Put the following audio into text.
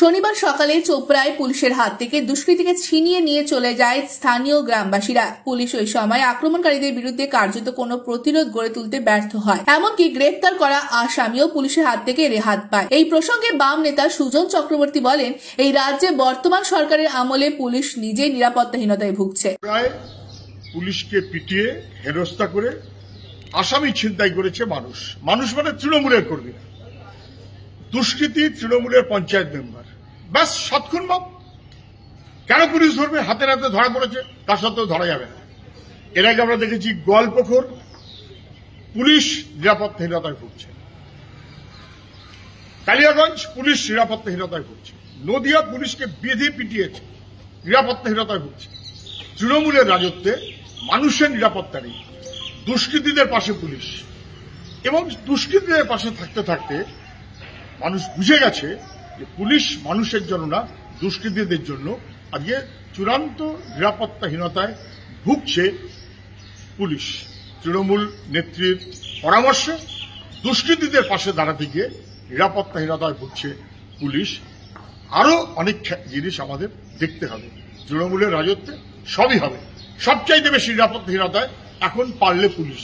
শনিবার সকালে চোপড়ায় পুলিশের হাত থেকে দুষ্কৃতীকে ছিনিয়ে নিয়ে চলে যায় স্থানীয় গ্রামবাসীরা। পুলিশ ওই সময় আক্রমণকারীদের বিরুদ্ধে কার্যত কোনো প্রতিরোধ গড়ে তুলতে ব্যর্থ হয়। এমনকি গ্রেপ্তার করা আসামিও পুলিশের হাত থেকে রেহাত পায়। এই প্রসঙ্গে বাম নেতা সুজন চক্রবর্তী বলেন, এই রাজ্যে বর্তমান সরকারের আমলে পুলিশ নিজেই নিরাপত্তাহীনতায় ভুগছে। পুলিশকে পিটিয়ে হেনস্থা করে আসামি ছিনতাই করেছে মানুষ মানে তৃণমূলের কর্মীরা। দুষ্কৃতী তৃণমূলের পঞ্চায়েত মেম্বার, ব্যাস 7 খুন মাপ। কেন পুলিশ ধরবে? হাতে নাতে ধরা পড়েছে, তার সত্ত্বেও ধরা যাবে না। এর আগে আমরা দেখেছি গোয়ালপুকুর পুলিশ নিরাপত্তাহীনতায় ভুগছে, কালিয়াগঞ্জ পুলিশ নিরাপত্তাহীনতায় ভুগছে, নদিয়া পুলিশকে বেঁধে পিটিয়েছে, নিরাপত্তাহীনতায় ভুগছে। তৃণমূলের রাজত্বে মানুষের নিরাপত্তা নেই, দুষ্কৃতীদের পাশে পুলিশ। এবং দুষ্কৃতীদের পাশে থাকতে থাকতে মানুষ বুঝে গেছে যে পুলিশ মানুষের জন্য না, দুষ্কৃতীদের জন্য। আজকে চূড়ান্ত নিরাপত্তাহীনতায় ভুগছে পুলিশ। তৃণমূল নেত্রীর পরামর্শে দুষ্কৃতীদের পাশে দাঁড়াতে গিয়ে নিরাপত্তাহীনতায় ভুগছে পুলিশ। আরো অনেক জিনিস আমাদের দেখতে হবে। তৃণমূলের রাজত্বে সবই হবে। সবচাইতে বেশি নিরাপত্তাহীনতায় এখন পারলে পুলিশ।